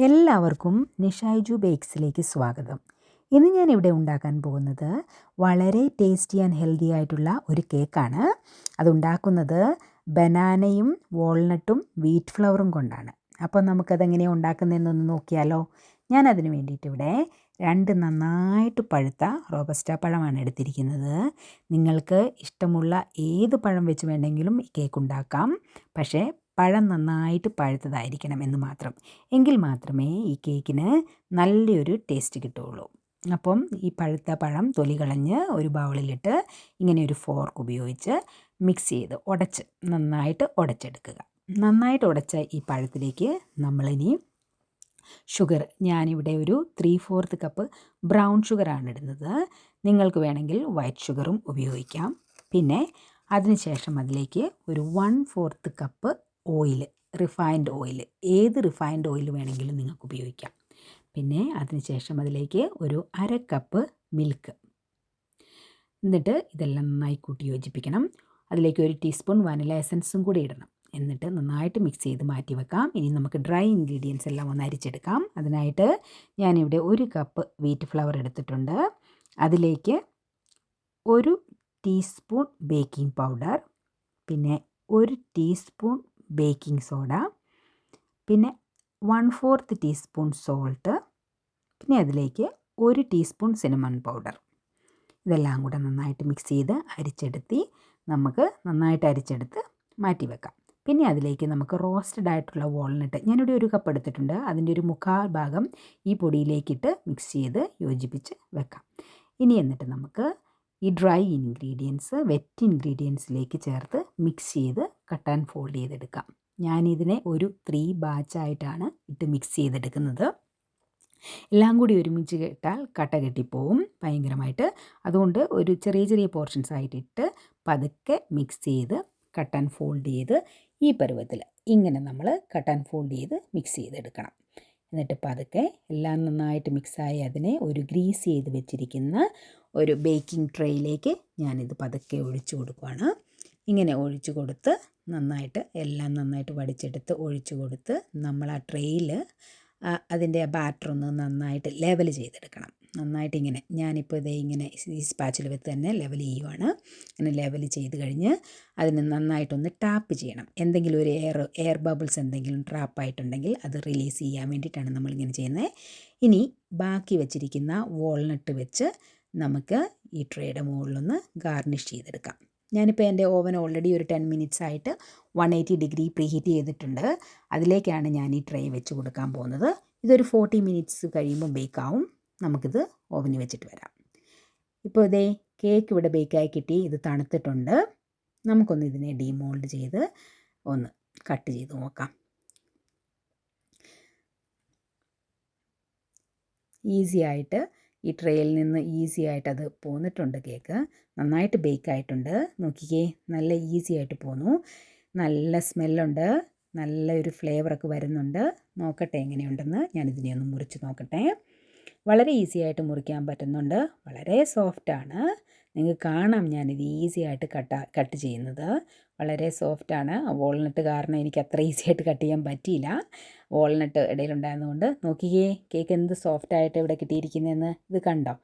എല്ലാവർക്കും നിഷായ്ജു ബേക്സിലേക്ക് സ്വാഗതം. ഇന്ന് ഞാനിവിടെ ഉണ്ടാക്കാൻ പോകുന്നത് വളരെ ടേസ്റ്റി ആൻഡ് ഹെൽത്തി ആയിട്ടുള്ള ഒരു കേക്കാണ്. അതുണ്ടാക്കുന്നത് ബനാനയും വാൾനട്ടും വീറ്റ് ഫ്ലവറും കൊണ്ടാണ്. അപ്പോൾ നമുക്കതെങ്ങനെയാണ് ഉണ്ടാക്കുന്നതെന്നൊന്ന് നോക്കിയാലോ. ഞാനതിന് വേണ്ടിയിട്ട് ഇവിടെ 2 നന്നായിട്ട് പഴുത്ത റോബസ്റ്റ പഴമാണ് എടുത്തിരിക്കുന്നത്. നിങ്ങൾക്ക് ഇഷ്ടമുള്ള ഏത് പഴം വെച്ച് വേണമെങ്കിലും ഈ കേക്ക് ഉണ്ടാക്കാം. പക്ഷേ പഴം നന്നായിട്ട് പഴുത്തതായിരിക്കണം എന്ന് മാത്രം. എങ്കിൽ മാത്രമേ ഈ കേക്കിന് നല്ലൊരു ടേസ്റ്റ് കിട്ടുകയുള്ളൂ. അപ്പം ഈ പഴുത്ത പഴം തൊലി കളഞ്ഞ് ഒരു ബൗളിലിട്ട് ഇങ്ങനെ ഒരു ഫോർക്ക് ഉപയോഗിച്ച് മിക്സ് ചെയ്ത് നന്നായിട്ട് ഉടച്ചെടുക്കുക. നന്നായിട്ട് ഉടച്ച ഈ പഴത്തിലേക്ക് നമ്മളിനി ഷുഗർ, ഞാനിവിടെ ഒരു 3/4 കപ്പ് ബ്രൗൺ ഷുഗറാണ് ഇടുന്നത്. നിങ്ങൾക്ക് വേണമെങ്കിൽ വൈറ്റ് ഷുഗറും ഉപയോഗിക്കാം. പിന്നെ അതിനുശേഷം അതിലേക്ക് ഒരു 1/4 കപ്പ് ഓയിൽ, റിഫൈൻഡ് ഓയിൽ, ഏത് റിഫൈൻഡ് ഓയിൽ വേണമെങ്കിലും നിങ്ങൾക്ക് ഉപയോഗിക്കാം. പിന്നെ അതിനുശേഷം അതിലേക്ക് ഒരു 1/2 കപ്പ് മിൽക്ക്, എന്നിട്ട് ഇതെല്ലാം നന്നായി കൂട്ടി യോജിപ്പിക്കണം. അതിലേക്ക് 1 ടീസ്പൂൺ വനില എസൻസും കൂടി ഇടണം. എന്നിട്ട് നന്നായിട്ട് മിക്സ് ചെയ്ത് മാറ്റി വെക്കാം. ഇനി നമുക്ക് ഡ്രൈ ഇൻഗ്രീഡിയൻസ് എല്ലാം ഒന്ന് അരിച്ചെടുക്കാം. അതിനായിട്ട് ഞാനിവിടെ 1 കപ്പ് വീറ്റ് ഫ്ലവർ എടുത്തിട്ടുണ്ട്. അതിലേക്ക് 1 ടീസ്പൂൺ ബേക്കിംഗ് പൗഡർ, പിന്നെ 1 ടീസ്പൂൺ ബേക്കിംഗ് സോഡ, പിന്നെ 1/4 ടീസ്പൂൺ സോൾട്ട്, പിന്നെ അതിലേക്ക് 1 ടീസ്പൂൺ സിനമൺ പൗഡർ. ഇതെല്ലാം കൂടെ നന്നായിട്ട് മിക്സ് ചെയ്ത് നമുക്ക് നന്നായിട്ട് അരിച്ചെടുത്ത് മാറ്റി വെക്കാം. പിന്നെ അതിലേക്ക് നമുക്ക് റോസ്റ്റഡ് ആയിട്ടുള്ള വാൾനട്ട്, ഞാനിവിടെ 1 കപ്പ് എടുത്തിട്ടുണ്ട്. അതിൻ്റെ ഒരു 1/4 ഭാഗം ഈ പൊടിയിലേക്കിട്ട് മിക്സ് ചെയ്ത് യോജിപ്പിച്ച് വെക്കാം. ഇനി എന്നിട്ട് നമുക്ക് ഈ ഡ്രൈ ഇൻഗ്രീഡിയൻസ് വെറ്റ് ഇൻഗ്രീഡിയൻസിലേക്ക് ചേർത്ത് മിക്സ് ചെയ്ത് കട്ട് ആൻഡ് ഫോൾഡ് ചെയ്തെടുക്കാം. ഞാനിതിനെ ഒരു 3 ബാച്ചായിട്ടാണ് ഇട്ട് മിക്സ് ചെയ്തെടുക്കുന്നത്. എല്ലാം കൂടി ഒരുമിച്ച് ഇട്ടാൽ കട്ട കെട്ടിപ്പോവും ഭയങ്കരമായിട്ട്. അതുകൊണ്ട് ഒരു ചെറിയ ചെറിയ പോർഷൻസ് ആയിട്ടിട്ട് പതുക്കെ മിക്സ് ചെയ്ത് കട്ട് ആൻഡ് ഫോൾഡ് ചെയ്ത് ഈ പരുവത്തിൽ ഇങ്ങനെ നമ്മൾ കട്ട് ആൻഡ് ഫോൾഡ് ചെയ്ത് മിക്സ് ചെയ്തെടുക്കണം. എന്നിട്ട് പതുക്കെ എല്ലാം നന്നായിട്ട് മിക്സായി അതിനെ ഒരു ഗ്രീസ് ചെയ്ത് വെച്ചിരിക്കുന്ന ഒരു ബേക്കിംഗ് ട്രേയിലേക്ക് ഞാനിത് പതുക്കെ ഒഴിച്ചു കൊടുക്കുകയാണ്. ഇങ്ങനെ ഒഴിച്ചു കൊടുത്ത് എല്ലാം നന്നായിട്ട് വടിച്ചെടുത്ത് ഒഴിച്ചു കൊടുത്ത് നമ്മൾ ആ ട്രേയിൽ അതിൻ്റെ ബാറ്ററൊന്ന് നന്നായിട്ട് ലെവൽ ചെയ്തെടുക്കണം. നന്നായിട്ട് ഇങ്ങനെ ഞാനിപ്പോൾ ഇങ്ങനെ ഈ സ്പാച്ചിൽ വെച്ച് തന്നെ ലെവൽ ചെയ്യുവാണ്. ഇങ്ങനെ ലെവൽ ചെയ്ത് കഴിഞ്ഞ് അതിന് നന്നായിട്ടൊന്ന് ടാപ്പ് ചെയ്യണം. എന്തെങ്കിലും ഒരു എയർ ബബിൾസ് എന്തെങ്കിലും ട്രാപ്പായിട്ടുണ്ടെങ്കിൽ അത് റിലീസ് ചെയ്യാൻ വേണ്ടിയിട്ടാണ് നമ്മളിങ്ങനെ ചെയ്യുന്നത്. ഇനി ബാക്കി വെച്ചിരിക്കുന്ന വാൾനട്ട് വെച്ച് നമുക്ക് ഈ ട്രേയുടെ മുകളിലൊന്ന് ഗാർണിഷ് ചെയ്തെടുക്കാം. ഞാനിപ്പോൾ എൻ്റെ ഓവൻ ഓൾറെഡി ഒരു 10 മിനിറ്റ്സ് ആയിട്ട് 180 ഡിഗ്രി പ്രീഹീറ്റ് ചെയ്തിട്ടുണ്ട്. അതിലേക്കാണ് ഞാൻ ഈ ട്രേ വെച്ച് കൊടുക്കാൻ പോകുന്നത്. ഇതൊരു 40 മിനിറ്റ്സ് കഴിയുമ്പോൾ ബേക്കാവും. നമുക്കിത് ഓവനിൽ വെച്ചിട്ട് വരാം. ഇപ്പോൾ കേക്ക് ഇവിടെ ബേക്കായി കിട്ടി. ഇത് തണുത്തിട്ടുണ്ട്. നമുക്കൊന്ന് ഇതിനെ ഡീമോൾഡ് ചെയ്ത് ഒന്ന് കട്ട് ചെയ്ത് നോക്കാം. ഈസി ആയിട്ട് ഈ ട്രേയിൽ നിന്ന് ഈസി ആയിട്ട് അത് പോന്നിട്ടുണ്ട്. കേക്ക് നന്നായിട്ട് ബേക്കായിട്ടുണ്ട്. നോക്കിക്കേ, നല്ല ഈസി ആയിട്ട് പോന്നു. നല്ല സ്മെല്ലുണ്ട്, നല്ലൊരു ഫ്ലേവറൊക്കെ വരുന്നുണ്ട്. നോക്കട്ടെ എങ്ങനെയുണ്ടെന്ന്. ഞാനിതിനെ ഒന്ന് മുറിച്ച് നോക്കട്ടെ. വളരെ ഈസി ആയിട്ട് മുറിക്കാൻ പറ്റുന്നുണ്ട്. വളരെ സോഫ്റ്റാണ്. നിങ്ങൾക്ക് കാണാം ഞാനിത് ഈസി ആയിട്ട് കട്ട് ചെയ്യുന്നത്. വളരെ സോഫ്റ്റാണ്. വാൾനട്ട് കാരണം എനിക്ക് അത്ര ഈസി ആയിട്ട് കട്ട് ചെയ്യാൻ പറ്റിയില്ല. വാൾനട്ട് ഇടയിലുണ്ടായിരുന്നതുകൊണ്ട്. നോക്കിയേ, കേക്ക് എന്ത് സോഫ്റ്റായിട്ട് ഇവിടെ കിട്ടിയിരിക്കുന്നതെന്ന്. ഇത് കണ്ടോ?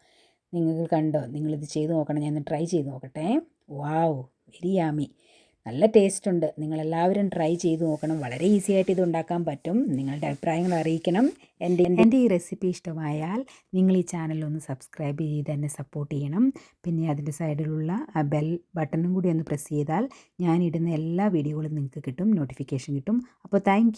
നിങ്ങൾക്ക് കണ്ടോ? നിങ്ങളിത് ചെയ്ത് നോക്കണം. ഞാൻ ട്രൈ ചെയ്ത് നോക്കട്ടെ. വാവ്, വെരി യാമി. നല്ല ടേസ്റ്റ് ഉണ്ട്. നിങ്ങളെല്ലാവരും ട്രൈ ചെയ്ത് നോക്കണം. വളരെ ഈസി ആയിട്ട് ഇത് ഉണ്ടാക്കാൻ പറ്റും. നിങ്ങളുടെ അഭിപ്രായങ്ങൾ അറിയിക്കണം. എൻ്റെ ഈ റെസിപ്പി ഇഷ്ടമായാൽ നിങ്ങൾ ഈ ചാനലൊന്ന് സബ്സ്ക്രൈബ് ചെയ്ത് എന്നെ സപ്പോർട്ട് ചെയ്യണം. പിന്നെ അതിൻ്റെ സൈഡിലുള്ള ആ ബെൽ ബട്ടണും കൂടി ഒന്ന് പ്രസ് ചെയ്താൽ ഞാനിടുന്ന എല്ലാ വീഡിയോകളും നിങ്ങൾക്ക് കിട്ടും, നോട്ടിഫിക്കേഷൻ കിട്ടും. അപ്പോൾ താങ്ക്